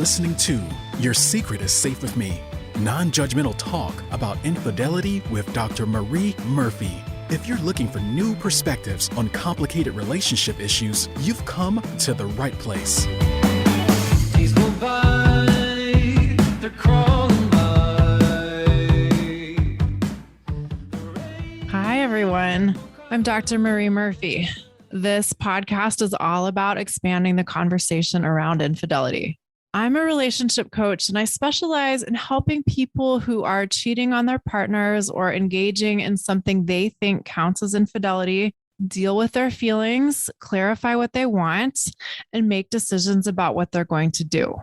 listening to Your Secret is Safe with Me, non-judgmental talk about infidelity with Dr. Marie Murphy. If you're looking for new perspectives on complicated relationship issues, you've come to the right place. Days go by, they're crawling by. Hi, everyone. I'm Dr. Marie Murphy. This podcast is all about expanding the conversation around infidelity. I'm a relationship coach, and I specialize in helping people who are cheating on their partners or engaging in something they think counts as infidelity, deal with their feelings, clarify what they want, and make decisions about what they're going to do.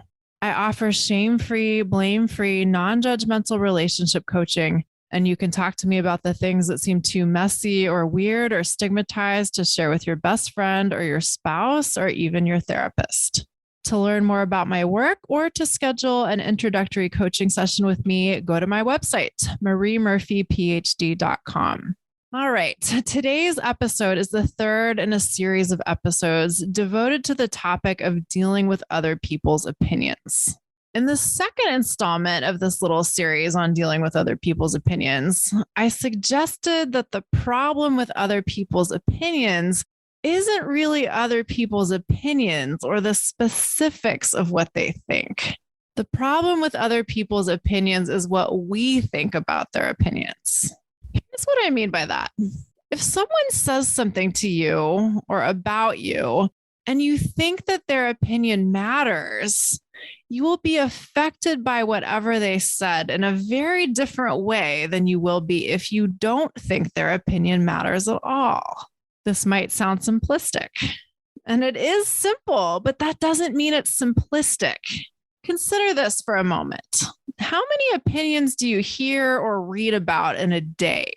I offer shame-free, blame-free, non-judgmental relationship coaching, and you can talk to me about the things that seem too messy or weird or stigmatized to share with your best friend or your spouse or even your therapist. To learn more about my work or to schedule an introductory coaching session with me, go to my website, mariemurphyphd.com. All right. Today's episode is the third in a series of episodes devoted to the topic of dealing with other people's opinions. In the second installment of this little series on dealing with other people's opinions, I suggested that the problem with other people's opinions isn't really other people's opinions or the specifics of what they think. The problem with other people's opinions is what we think about their opinions. Here's what I mean by that. If someone says something to you or about you, and you think that their opinion matters, you will be affected by whatever they said in a very different way than you will be if you don't think their opinion matters at all. This might sound simplistic, and it is simple, but that doesn't mean it's simplistic. Consider this for a moment. How many opinions do you hear or read about in a day?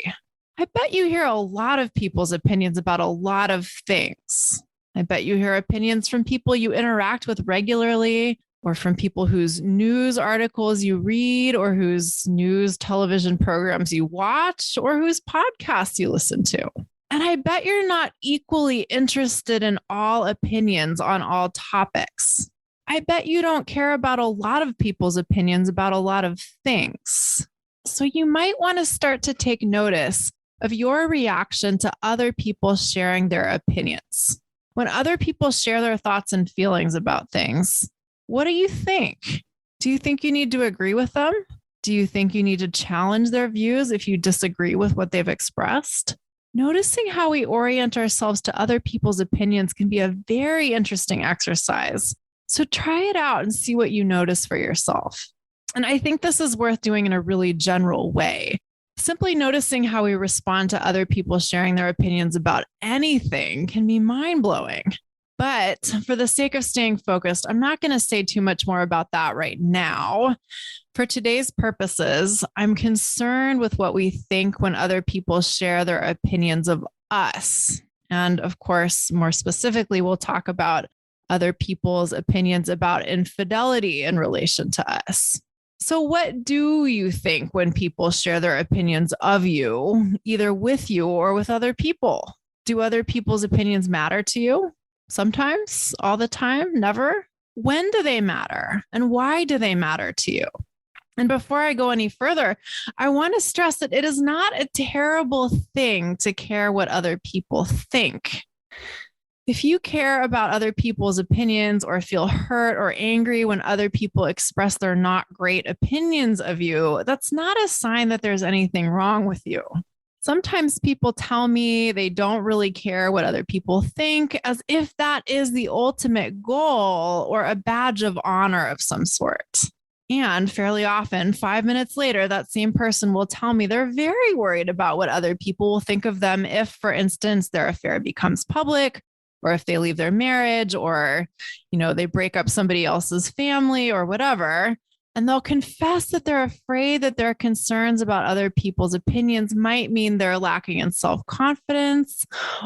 I bet you hear a lot of people's opinions about a lot of things. I bet you hear opinions from people you interact with regularly, or from people whose news articles you read, or whose news television programs you watch, or whose podcasts you listen to. And I bet you're not equally interested in all opinions on all topics. I bet you don't care about a lot of people's opinions about a lot of things. So you might want to start to take notice of your reaction to other people sharing their opinions. When other people share their thoughts and feelings about things, what do you think? Do you think you need to agree with them? Do you think you need to challenge their views if you disagree with what they've expressed? Noticing how we orient ourselves to other people's opinions can be a very interesting exercise. So try it out and see what you notice for yourself. And I think this is worth doing in a really general way. Simply noticing how we respond to other people sharing their opinions about anything can be mind-blowing. But for the sake of staying focused, I'm not going to say too much more about that right now. For today's purposes, I'm concerned with what we think when other people share their opinions of us. And of course, more specifically, we'll talk about other people's opinions about infidelity in relation to us. So what do you think when people share their opinions of you, either with you or with other people? Do other people's opinions matter to you? Sometimes, all the time, never? When do they matter? And why do they matter to you? And before I go any further, I want to stress that it is not a terrible thing to care what other people think. If you care about other people's opinions or feel hurt or angry when other people express their not great opinions of you, that's not a sign that there's anything wrong with you. Sometimes people tell me they don't really care what other people think, as if that is the ultimate goal or a badge of honor of some sort. And fairly often, 5 minutes later, that same person will tell me they're very worried about what other people will think of them if, for instance, their affair becomes public, or if they leave their marriage, or, they break up somebody else's family or whatever. And they'll confess that they're afraid that their concerns about other people's opinions might mean they're lacking in self-confidence,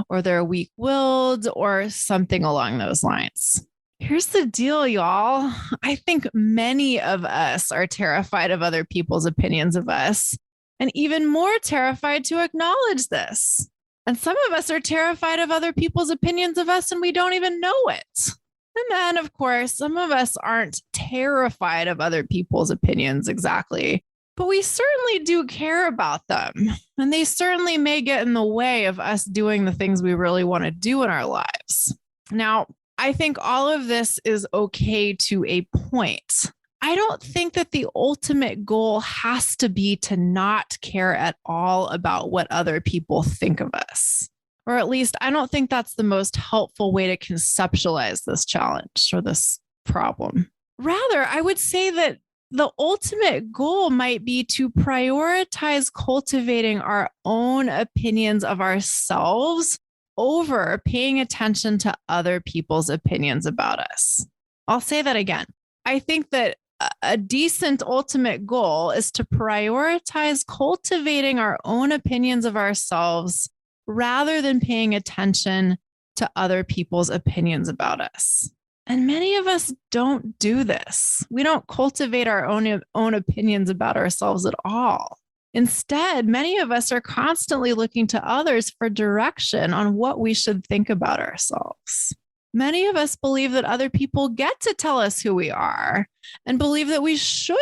or they're weak-willed, or something along those lines. Here's the deal, y'all. I think many of us are terrified of other people's opinions of us, and even more terrified to acknowledge this. And some of us are terrified of other people's opinions of us, and we don't even know it. And then, of course, some of us aren't terrified of other people's opinions exactly, but we certainly do care about them. And they certainly may get in the way of us doing the things we really want to do in our lives. Now, I think all of this is okay to a point. I don't think that the ultimate goal has to be to not care at all about what other people think of us. Or at least I don't think that's the most helpful way to conceptualize this challenge or this problem. Rather, I would say that the ultimate goal might be to prioritize cultivating our own opinions of ourselves over paying attention to other people's opinions about us. I'll say that again. I think that a decent ultimate goal is to prioritize cultivating our own opinions of ourselves rather than paying attention to other people's opinions about us. And many of us don't do this. We don't cultivate our own opinions about ourselves at all. Instead, many of us are constantly looking to others for direction on what we should think about ourselves. Many of us believe that other people get to tell us who we are and believe that we should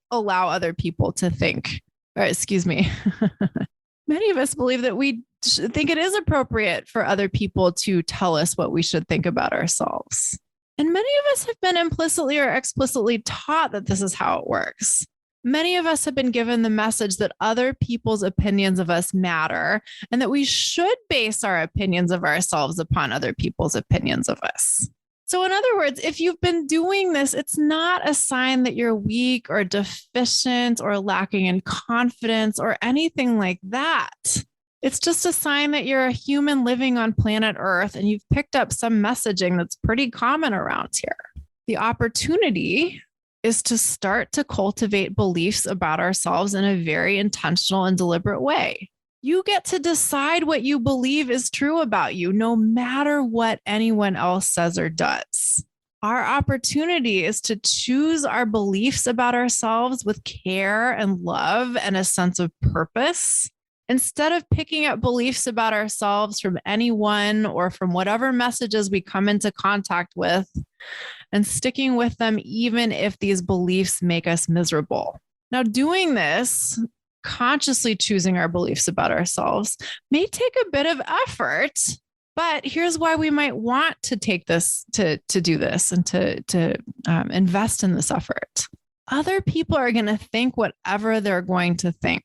allow other people to think, or excuse me. Many of us believe that we think it is appropriate for other people to tell us what we should think about ourselves. And many of us have been implicitly or explicitly taught that this is how it works. Many of us have been given the message that other people's opinions of us matter and that we should base our opinions of ourselves upon other people's opinions of us. So in other words, if you've been doing this, it's not a sign that you're weak or deficient or lacking in confidence or anything like that. It's just a sign that you're a human living on planet Earth and you've picked up some messaging that's pretty common around here. The opportunity is to start to cultivate beliefs about ourselves in a very intentional and deliberate way. You get to decide what you believe is true about you, no matter what anyone else says or does. Our opportunity is to choose our beliefs about ourselves with care and love and a sense of purpose, instead of picking up beliefs about ourselves from anyone or from whatever messages we come into contact with and sticking with them, even if these beliefs make us miserable. Now, doing this, consciously choosing our beliefs about ourselves, may take a bit of effort, but here's why we might want to take this, to do this and to invest in this effort. Other people are going to think whatever they're going to think.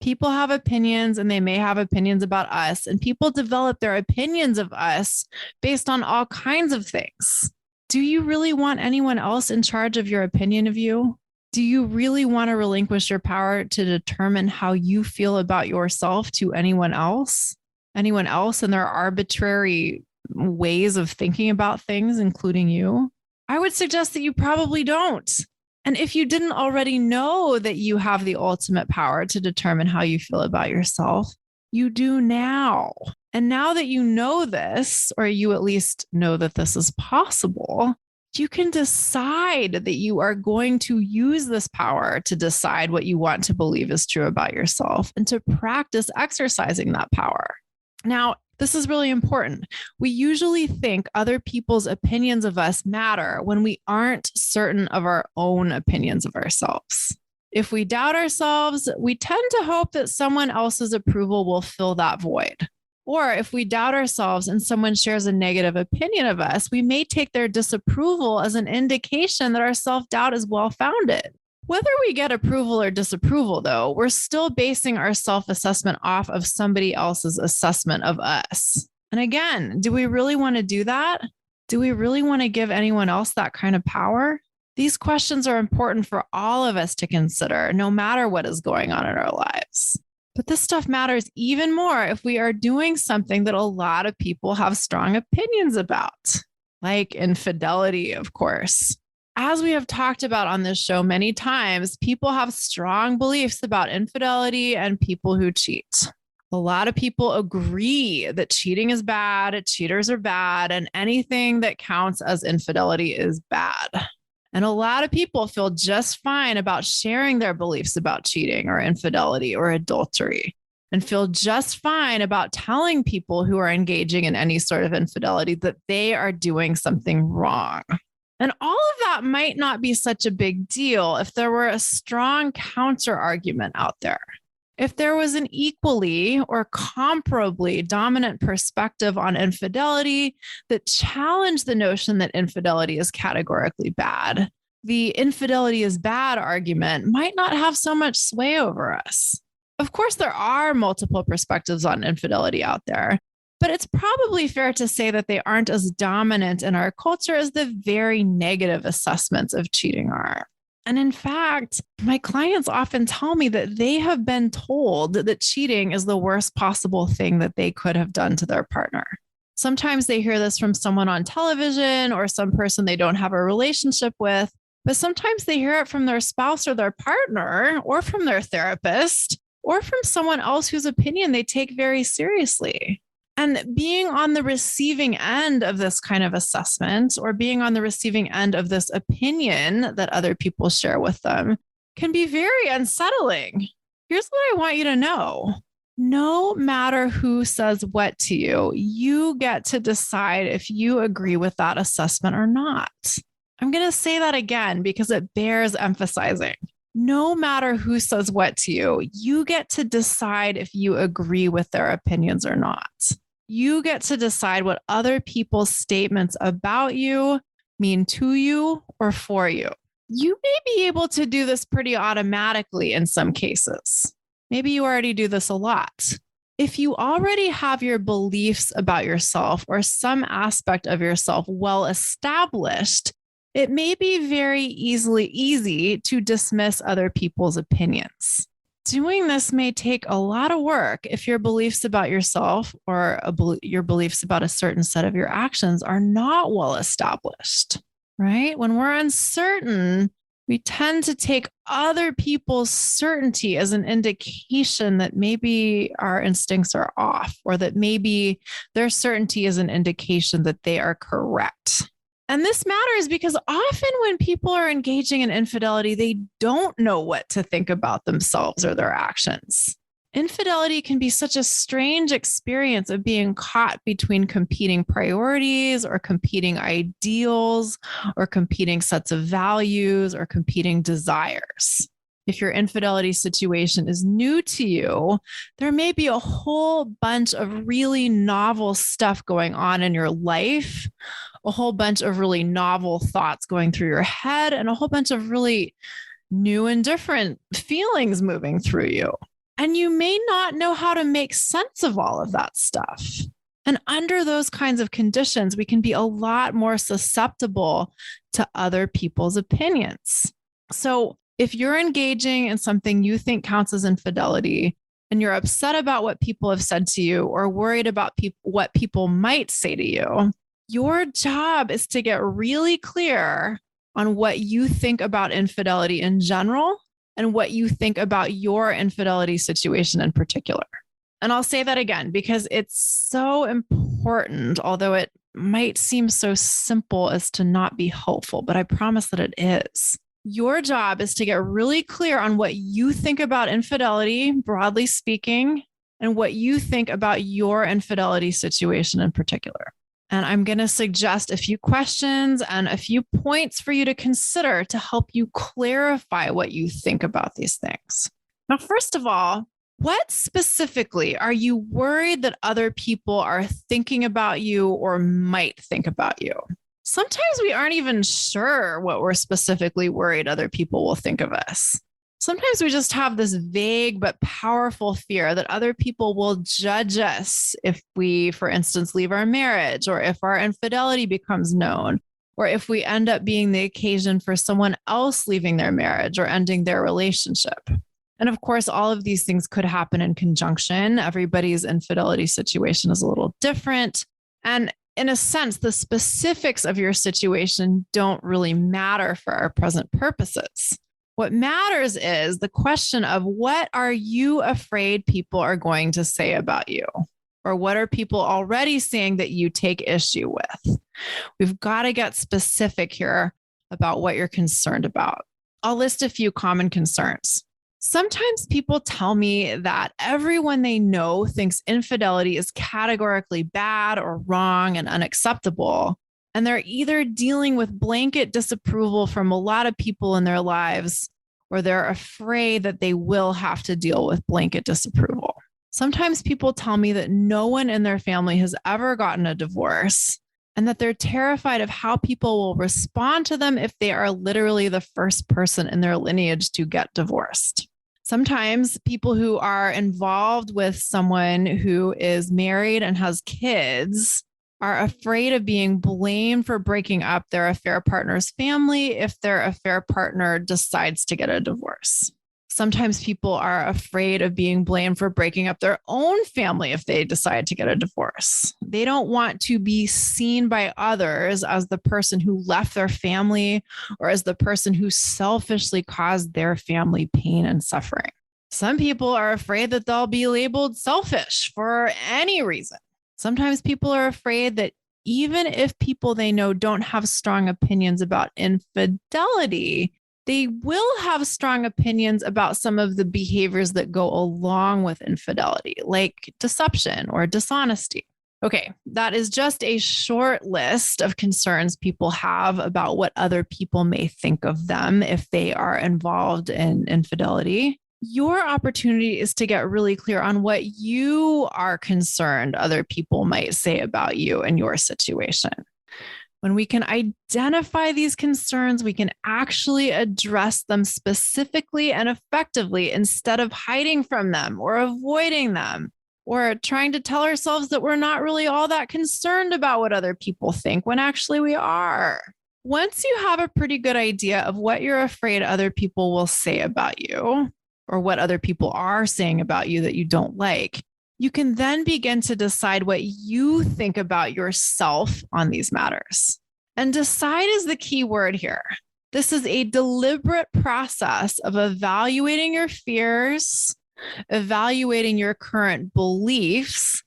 People have opinions and they may have opinions about us, and people develop their opinions of us based on all kinds of things. Do you really want anyone else in charge of your opinion of you? Do you really want to relinquish your power to determine how you feel about yourself to anyone else? Anyone else and their arbitrary ways of thinking about things, including you? I would suggest that you probably don't. And if you didn't already know that you have the ultimate power to determine how you feel about yourself, you do now. And now that you know this, or you at least know that this is possible, you can decide that you are going to use this power to decide what you want to believe is true about yourself and to practice exercising that power. Now, this is really important. We usually think other people's opinions of us matter when we aren't certain of our own opinions of ourselves. If we doubt ourselves, we tend to hope that someone else's approval will fill that void. Or if we doubt ourselves and someone shares a negative opinion of us, we may take their disapproval as an indication that our self-doubt is well-founded. Whether we get approval or disapproval, though, we're still basing our self-assessment off of somebody else's assessment of us. And again, do we really want to do that? Do we really want to give anyone else that kind of power? These questions are important for all of us to consider, no matter what is going on in our lives. But this stuff matters even more if we are doing something that a lot of people have strong opinions about, like infidelity, of course. As we have talked about on this show many times, people have strong beliefs about infidelity and people who cheat. A lot of people agree that cheating is bad, cheaters are bad, and anything that counts as infidelity is bad. And a lot of people feel just fine about sharing their beliefs about cheating or infidelity or adultery. and feel just fine about telling people who are engaging in any sort of infidelity that they are doing something wrong. And all of that might not be such a big deal if there were a strong counter argument out there. If there was an equally or comparably dominant perspective on infidelity that challenged the notion that infidelity is categorically bad, the infidelity is bad argument might not have so much sway over us. Of course, there are multiple perspectives on infidelity out there, but it's probably fair to say that they aren't as dominant in our culture as the very negative assessments of cheating are. And in fact, my clients often tell me that they have been told that cheating is the worst possible thing that they could have done to their partner. Sometimes they hear this from someone on television or some person they don't have a relationship with, but sometimes they hear it from their spouse or their partner or from their therapist or from someone else whose opinion they take very seriously. And being on the receiving end of this kind of assessment or being on the receiving end of this opinion that other people share with them can be very unsettling. Here's what I want you to know. No matter who says what to you, you get to decide if you agree with that assessment or not. I'm going to say that again because it bears emphasizing. No matter who says what to you, you get to decide if you agree with their opinions or not. You get to decide what other people's statements about you mean to you or for you. You may be able to do this pretty automatically in some cases. Maybe you already do this a lot. If you already have your beliefs about yourself or some aspect of yourself well established, it may be very easy to dismiss other people's opinions. Doing this may take a lot of work if your beliefs about yourself or your beliefs about a certain set of your actions are not well established, right? When we're uncertain, we tend to take other people's certainty as an indication that maybe our instincts are off or that maybe their certainty is an indication that they are correct. And this matters because often when people are engaging in infidelity, they don't know what to think about themselves or their actions. Infidelity can be such a strange experience of being caught between competing priorities or competing ideals or competing sets of values or competing desires. If your infidelity situation is new to you, there may be a whole bunch of really novel stuff going on in your life, a whole bunch of really novel thoughts going through your head, and a whole bunch of really new and different feelings moving through you. And you may not know how to make sense of all of that stuff. And under those kinds of conditions, we can be a lot more susceptible to other people's opinions. So if you're engaging in something you think counts as infidelity and you're upset about what people have said to you or worried about what people might say to you, your job is to get really clear on what you think about infidelity in general and what you think about your infidelity situation in particular. And I'll say that again because it's so important, although it might seem so simple as to not be helpful, but I promise that it is. Your job is to get really clear on what you think about infidelity, broadly speaking, and what you think about your infidelity situation in particular. And I'm going to suggest a few questions and a few points for you to consider to help you clarify what you think about these things. Now, first of all, what specifically are you worried that other people are thinking about you or might think about you? Sometimes we aren't even sure what we're specifically worried other people will think of us. Sometimes we just have this vague but powerful fear that other people will judge us if we, for instance, leave our marriage, or if our infidelity becomes known, or if we end up being the occasion for someone else leaving their marriage or ending their relationship. And of course, all of these things could happen in conjunction. Everybody's infidelity situation is a little different. And in a sense, the specifics of your situation don't really matter for our present purposes. What matters is the question of what are you afraid people are going to say about you? Or what are people already saying that you take issue with? We've got to get specific here about what you're concerned about. I'll list a few common concerns. Sometimes people tell me that everyone they know thinks infidelity is categorically bad or wrong and unacceptable. And they're either dealing with blanket disapproval from a lot of people in their lives, or they're afraid that they will have to deal with blanket disapproval. Sometimes people tell me that no one in their family has ever gotten a divorce and that they're terrified of how people will respond to them if they are literally the first person in their lineage to get divorced. Sometimes people who are involved with someone who is married and has kids are afraid of being blamed for breaking up their affair partner's family if their affair partner decides to get a divorce. Sometimes people are afraid of being blamed for breaking up their own family if they decide to get a divorce. They don't want to be seen by others as the person who left their family or as the person who selfishly caused their family pain and suffering. Some people are afraid that they'll be labeled selfish for any reason. Sometimes people are afraid that even if people they know don't have strong opinions about infidelity, they will have strong opinions about some of the behaviors that go along with infidelity, like deception or dishonesty. Okay, that is just a short list of concerns people have about what other people may think of them if they are involved in infidelity. Your opportunity is to get really clear on what you are concerned other people might say about you and your situation. When we can identify these concerns, we can actually address them specifically and effectively instead of hiding from them or avoiding them or trying to tell ourselves that we're not really all that concerned about what other people think when actually we are. Once you have a pretty good idea of what you're afraid other people will say about you or what other people are saying about you that you don't like, you can then begin to decide what you think about yourself on these matters. And decide is the key word here. This is a deliberate process of evaluating your fears, evaluating your current beliefs,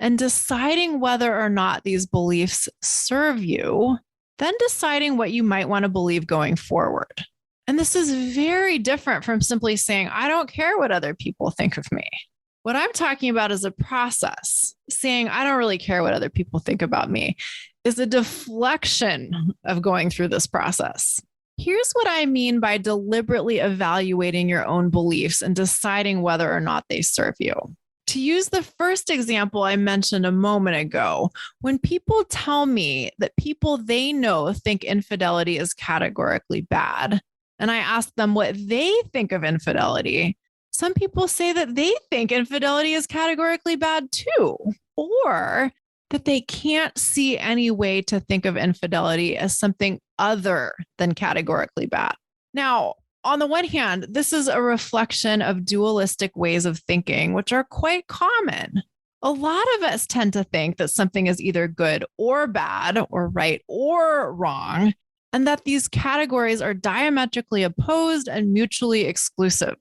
and deciding whether or not these beliefs serve you, then deciding what you might want to believe going forward. And this is very different from simply saying, I don't care what other people think of me. What I'm talking about is a process. Saying, I don't really care what other people think about me is a deflection of going through this process. Here's what I mean by deliberately evaluating your own beliefs and deciding whether or not they serve you. To use the first example I mentioned a moment ago, when people tell me that people they know think infidelity is categorically bad, and I ask them what they think of infidelity, some people say that they think infidelity is categorically bad too, or that they can't see any way to think of infidelity as something other than categorically bad. Now, on the one hand, this is a reflection of dualistic ways of thinking, which are quite common. A lot of us tend to think that something is either good or bad, or right or wrong, and that these categories are diametrically opposed and mutually exclusive.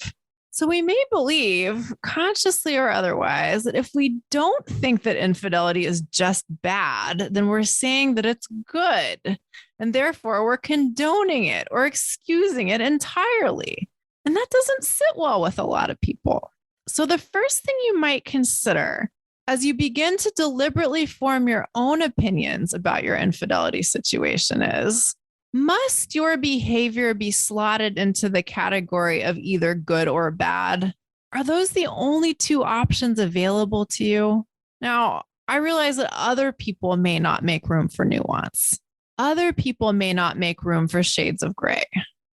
So we may believe, consciously or otherwise, that if we don't think that infidelity is just bad, then we're saying that it's good. And therefore, we're condoning it or excusing it entirely. And that doesn't sit well with a lot of people. So the first thing you might consider as you begin to deliberately form your own opinions about your infidelity situation is, must your behavior be slotted into the category of either good or bad? Are those the only two options available to you? Now, I realize that other people may not make room for nuance. Other people may not make room for shades of gray.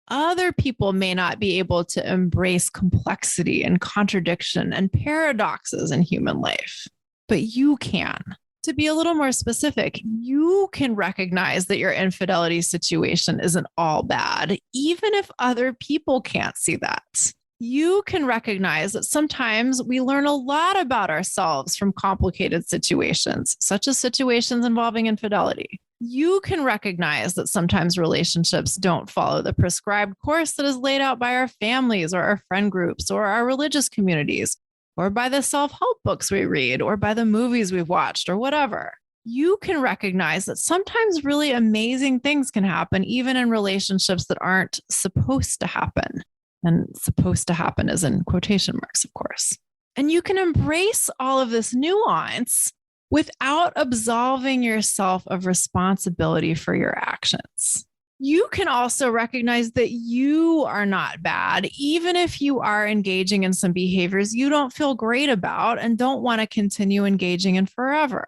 Other people may not be able to embrace complexity and contradiction and paradoxes in human life, but you can. To be a little more specific, you can recognize that your infidelity situation isn't all bad, even if other people can't see that. You can recognize that sometimes we learn a lot about ourselves from complicated situations, such as situations involving infidelity. You can recognize that sometimes relationships don't follow the prescribed course that is laid out by our families or our friend groups or our religious communities, or by the self-help books we read, or by the movies we've watched, or whatever. You can recognize that sometimes really amazing things can happen, even in relationships that aren't supposed to happen. And supposed to happen is in quotation marks, of course. And you can embrace all of this nuance without absolving yourself of responsibility for your actions. You can also recognize that you are not bad, even if you are engaging in some behaviors you don't feel great about and don't want to continue engaging in forever.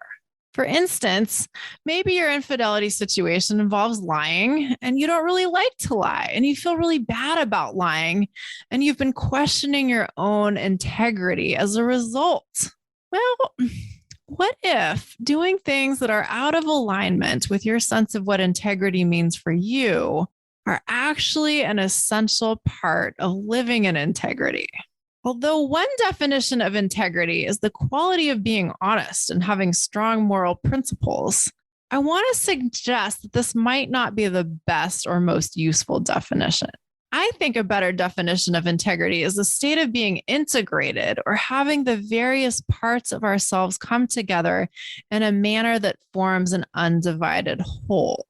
For instance, maybe your infidelity situation involves lying and you don't really like to lie and you feel really bad about lying and you've been questioning your own integrity as a result. Well, what if doing things that are out of alignment with your sense of what integrity means for you are actually an essential part of living in integrity? Although one definition of integrity is the quality of being honest and having strong moral principles, I want to suggest that this might not be the best or most useful definition. I think a better definition of integrity is a state of being integrated or having the various parts of ourselves come together in a manner that forms an undivided whole.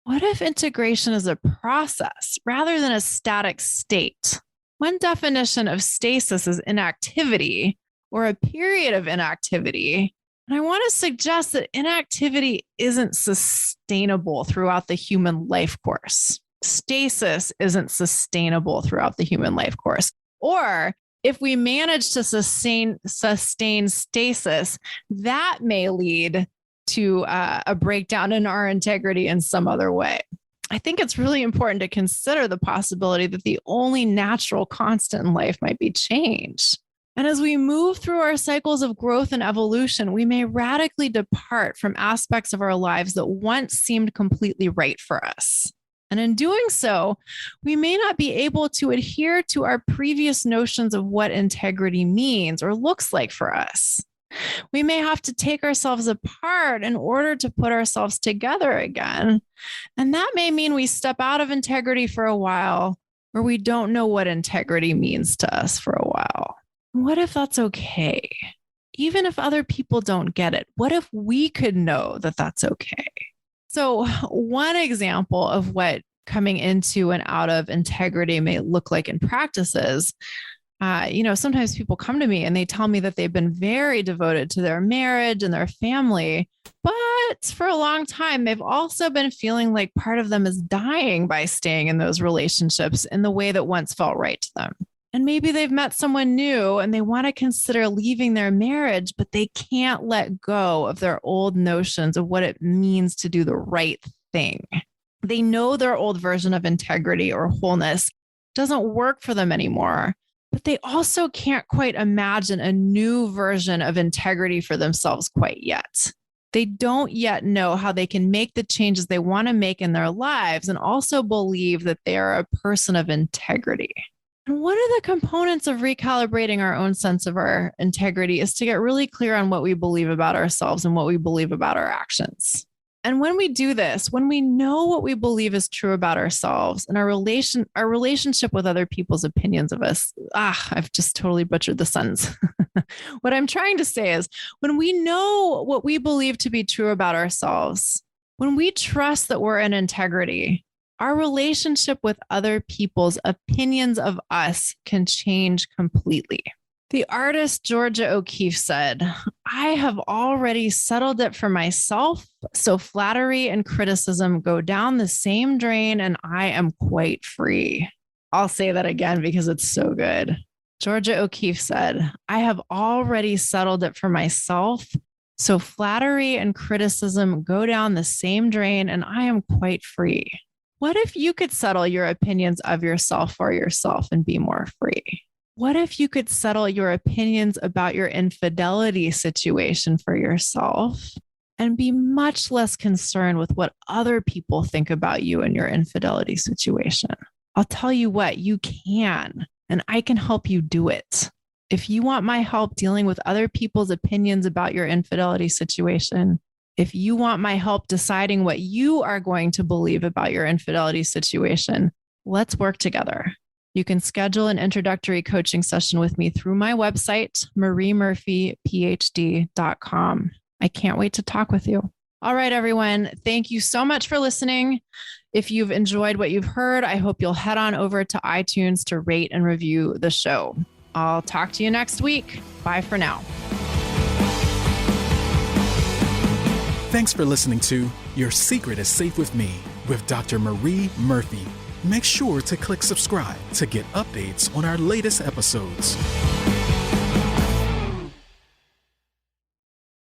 What if integration is a process rather than a static state? One definition of stasis is inactivity or a period of inactivity. And I want to suggest that inactivity isn't sustainable throughout the human life course. Stasis isn't sustainable throughout the human life course. Or if we manage to sustain stasis, that may lead to a breakdown in our integrity in some other way. I think it's really important to consider the possibility that the only natural constant in life might be change. And as we move through our cycles of growth and evolution, we may radically depart from aspects of our lives that once seemed completely right for us. And in doing so, we may not be able to adhere to our previous notions of what integrity means or looks like for us. We may have to take ourselves apart in order to put ourselves together again. And that may mean we step out of integrity for a while, or we don't know what integrity means to us for a while. What if that's okay? Even if other people don't get it, what if we could know that that's okay? So one example of what coming into and out of integrity may look like in practice is, sometimes people come to me and they tell me that they've been very devoted to their marriage and their family, but for a long time, they've also been feeling like part of them is dying by staying in those relationships in the way that once felt right to them. And maybe they've met someone new and they want to consider leaving their marriage, but they can't let go of their old notions of what it means to do the right thing. They know their old version of integrity or wholeness doesn't work for them anymore, but they also can't quite imagine a new version of integrity for themselves quite yet. They don't yet know how they can make the changes they want to make in their lives and also believe that they are a person of integrity. And one of the components of recalibrating our own sense of our integrity is to get really clear on what we believe about ourselves and what we believe about our actions. And when we do this, when we know what we believe is true about ourselves and our relationship with other people's opinions of us, I've just totally butchered the sentence. What I'm trying to say is when we know what we believe to be true about ourselves, when we trust that we're in integrity, our relationship with other people's opinions of us can change completely. The artist Georgia O'Keeffe said, "I have already settled it for myself, so flattery and criticism go down the same drain and I am quite free." I'll say that again because it's so good. Georgia O'Keeffe said, "I have already settled it for myself, so flattery and criticism go down the same drain and I am quite free." What if you could settle your opinions of yourself for yourself and be more free? What if you could settle your opinions about your infidelity situation for yourself and be much less concerned with what other people think about you and your infidelity situation? I'll tell you what, you can, and I can help you do it. If you want my help dealing with other people's opinions about your infidelity situation, if you want my help deciding what you are going to believe about your infidelity situation, let's work together. You can schedule an introductory coaching session with me through my website, mariemurphyphd.com. I can't wait to talk with you. All right, everyone. Thank you so much for listening. If you've enjoyed what you've heard, I hope you'll head on over to iTunes to rate and review the show. I'll talk to you next week. Bye for now. Thanks for listening to Your Secret is Safe with Me with Dr. Marie Murphy. Make sure to click subscribe to get updates on our latest episodes.